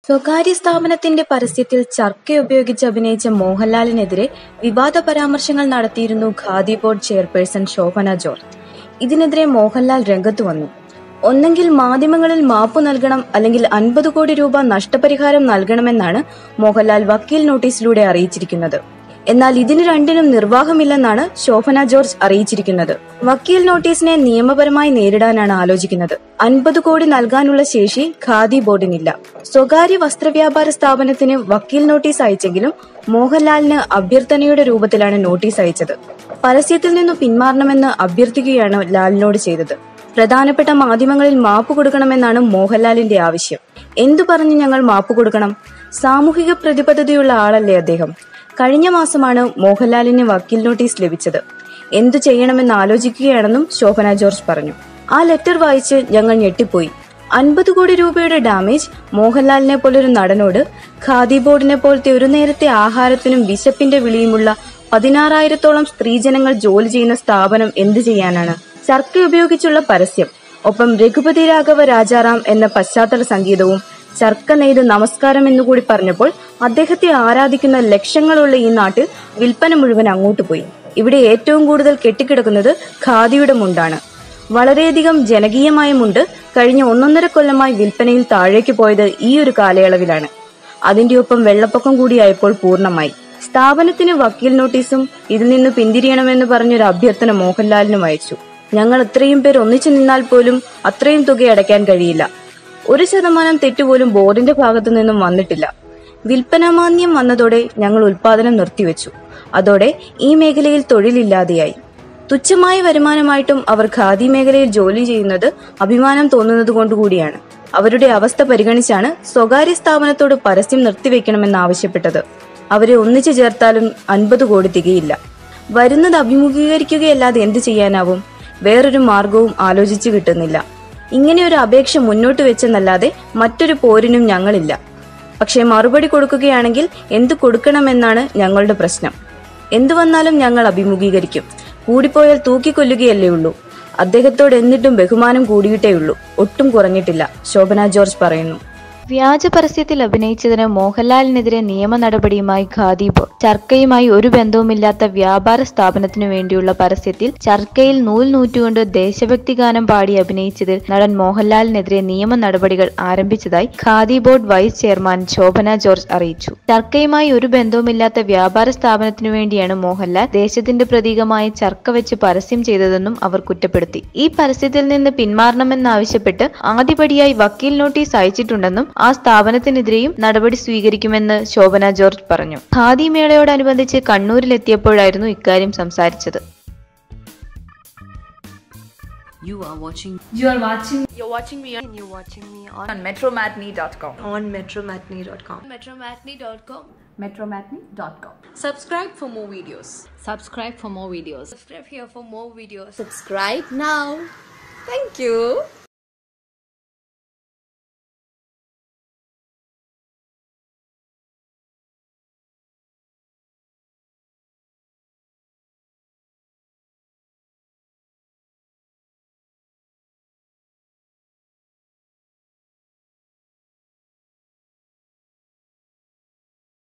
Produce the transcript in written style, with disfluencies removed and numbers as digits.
സ്വകാര്യ സ്ഥാപനത്തിന്റെ പരസ്യത്തിൽ ചർക്ക ഉപയോഗിച്ച് അഭിനയിച്ച മോഹൻലാലിനെതിരെ വിവാദ പരാമർശങ്ങൾ നടത്തിയിരുന്നു Khadi board chairperson Shobhana George. ഇതിനെതിരെ മോഹൻലാൽ രംഗത്തു വന്നു. ഒന്നെങ്കിൽ മാധ്യമങ്ങളിൽ മാപ്പു നൽകണം, അല്ലെങ്കിൽ 50 കോടി രൂപ നഷ്ടപരിഹാരം നൽകണമെന്നാണ് മോഹൻലാൽ വക്കീൽ നോട്ടീസിലൂടെ അറിയിച്ചിരിക്കുന്നത്. എന്നാൽ ഇതിന് രണ്ടിനും നിർവാഹമില്ലെന്നാണ് ശോഭന ജോർജ് അറിയിച്ചിരിക്കുന്നത്. വക്കീൽ നോട്ടീസിനെ നിയമപരമായി നേരിടാനാണ് ആലോചിക്കുന്നത്. 50 കോടി നൽകാനുള്ള ശേഷി ഖാദി ബോർഡിനില്ല. സ്വകാര്യ വസ്ത്രവ്യാപാര സ്ഥാപനത്തിന് വക്കീൽ നോട്ടീസ് അയച്ചെങ്കിലും മോഹൻലാലിന് അഭ്യർത്ഥനയുടെ രൂപത്തിലാണ് നോട്ടീസ് അയച്ചത്. പരസ്യത്തിൽ നിന്നു പിന്മാറണമെന്ന് അഭ്യർത്ഥിക്കുകയാണ് ലാലിനോട് ചെയ്തത്. പ്രധാനപ്പെട്ട മാധ്യമങ്ങളിൽ മാപ്പ് കൊടുക്കണമെന്നാണ് മോഹൻലാലിന്റെ ആവശ്യം. എന്തു പറഞ്ഞ് ഞങ്ങൾ മാപ്പ് കൊടുക്കണം? സാമൂഹിക പ്രതിബദ്ധതയുള്ള ആളല്ലേ അദ്ദേഹം. കഴിഞ്ഞ മാസമാണ് മോഹൻലാലിന് വക്കീൽ നോട്ടീസ് ലഭിച്ചത്. എന്തു ചെയ്യണമെന്ന് ആലോചിക്കുകയാണെന്നും ശോഭന ജോർജ് പറഞ്ഞു. ആ ലെറ്റർ വായിച്ച് ഞങ്ങൾ ഞെട്ടിപ്പോയി. 50 കോടി രൂപയുടെ ഡാമേജ്. മോഹൻലാലിനെ പോലൊരു നടനോട് ഖാദി ബോർഡിനെ പോലത്തെ ഒരു നേരത്തെ ആഹാരത്തിനും വിശപ്പിന്റെ വിളിയുമുള്ള 16,000-ഓളം സ്ത്രീജനങ്ങൾ ജോലി ചെയ്യുന്ന സ്ഥാപനം എന്തു ചെയ്യാനാണ്? ചർക്ക ഉപയോഗിച്ചുള്ള പരസ്യം, ഒപ്പം രഘുപതി രാഘവ രാജാറാം എന്ന പശ്ചാത്തല സംഗീതവും ചർക്ക നെയ്ത് നമസ്കാരം എന്നുകൂടി പറഞ്ഞപ്പോൾ അദ്ദേഹത്തെ ആരാധിക്കുന്ന ലക്ഷങ്ങളുള്ള ഈ നാട്ടിൽ വിൽപ്പന മുഴുവൻ അങ്ങോട്ട് പോയി. ഇവിടെ ഏറ്റവും കൂടുതൽ കെട്ടിക്കിടക്കുന്നത് ഖാദിയുടെ മുണ്ടാണ്. വളരെയധികം ജനകീയമായ മുണ്ട് കഴിഞ്ഞ 1.5 കൊല്ലമായി വിൽപ്പനയിൽ താഴേക്ക് പോയത് ഈ ഒരു കാലയളവിലാണ്. അതിന്റെ ഒപ്പം വെള്ളപ്പൊക്കം കൂടിയായപ്പോൾ പൂർണ്ണമായി. സ്ഥാപനത്തിന് വക്കീൽ നോട്ടീസും ഇതിൽ നിന്ന് പിന്തിരിയണമെന്ന് പറഞ്ഞൊരു അഭ്യർത്ഥന മോഹൻലാലിനും അയച്ചു. ഞങ്ങൾ ഇത്രയും പേർ ഒന്നിച്ചു നിന്നാൽ പോലും അത്രയും തുക അടയ്ക്കാൻ കഴിയില്ല. 1% തെറ്റുപോലും ബോർഡിന്റെ ഭാഗത്തു നിന്നും വന്നിട്ടില്ല. വിൽപ്പനാമാന്ദ്യം വന്നതോടെ ഞങ്ങൾ ഉൽപാദനം നിർത്തിവെച്ചു. അതോടെ ഈ മേഖലയിൽ തൊഴിലില്ലാതെയായി. തുച്ഛമായ വരുമാനമായിട്ടും അവർ ഖാദി മേഖലയിൽ ജോലി ചെയ്യുന്നത് അഭിമാനം തോന്നുന്നതുകൊണ്ടുകൂടിയാണ്. അവരുടെ അവസ്ഥ പരിഗണിച്ചാണ് സ്വകാര്യ സ്ഥാപനത്തോട് പരസ്യം നിർത്തിവെക്കണമെന്നാവശ്യപ്പെട്ടത്. അവരെ ഒന്നിച്ചു ചേർത്താലും 50 കോടി തികയില്ല. വരുന്നത് അഭിമുഖീകരിക്കുകയല്ലാതെ എന്തു ചെയ്യാനാവും? വേറൊരു മാർഗവും ആലോചിച്ചു കിട്ടുന്നില്ല. ഇങ്ങനെയൊരു അപേക്ഷ മുന്നോട്ട് വെച്ചെന്നല്ലാതെ മറ്റൊരു പോരിനും ഞങ്ങളില്ല. പക്ഷേ മറുപടി കൊടുക്കുകയാണെങ്കിൽ എന്തു കൊടുക്കണമെന്നാണ് ഞങ്ങളുടെ പ്രശ്നം. എന്തു വന്നാലും ഞങ്ങൾ അഭിമുഖീകരിക്കും. കൂടിപ്പോയാൽ തൂക്കിക്കൊല്ലുകയല്ലേ ഉള്ളൂ. അദ്ദേഹത്തോട് എന്നിട്ടും ബഹുമാനം കൂടിയിട്ടേയുള്ളൂ, ഒട്ടും കുറഞ്ഞിട്ടില്ല, ശോഭന ജോർജ് പറയുന്നു. വ്യാജ പരസ്യത്തിൽ അഭിനയിച്ചതിന് മോഹൻലാലിനെതിരെ നിയമ നടപടിയുമായി ഖാദി ബോർഡ്. ചർക്കയുമായി ഒരു ബന്ധവുമില്ലാത്ത വ്യാപാര സ്ഥാപനത്തിനു വേണ്ടിയുള്ള പരസ്യത്തിൽ ചർക്കയിൽ നൂൽ നൂറ്റുകൊണ്ട് ദേശഭക്തി ഗാനം പാടി അഭിനയിച്ചതിൽ നടൻ മോഹൻലാലിനെതിരെ നിയമ നടപടികൾ ആരംഭിച്ചതായി Khadi board vice chairman Shobhana George അറിയിച്ചു. ചർക്കയുമായി ഒരു ബന്ധവുമില്ലാത്ത വ്യാപാര സ്ഥാപനത്തിനു വേണ്ടിയാണ് മോഹൻലാൽ ദേശത്തിന്റെ പ്രതീകമായ ചർക്ക വെച്ച് പരസ്യം ചെയ്തതെന്നും അവർ കുറ്റപ്പെടുത്തി. ഈ പരസ്യത്തിൽ നിന്ന് പിന്മാറണമെന്നാവശ്യപ്പെട്ട് ആദ്യപടിയായി വക്കീൽ നോട്ടീസ് അയച്ചിട്ടുണ്ടെന്നും ആ സ്ഥാപനത്തിനെതിരെയും നടപടി സ്വീകരിക്കുമെന്ന് ശോഭന ജോർജ് പറഞ്ഞു. ഖാദി മേളയോടനുബന്ധിച്ച് കണ്ണൂരിലെത്തിയപ്പോഴായിരുന്നു ഇക്കാര്യം സംസാരിച്ചത്. You're watching me on metromatney.com. Metromatney.com. Subscribe for more videos. Subscribe here for more videos. Subscribe now. Thank you.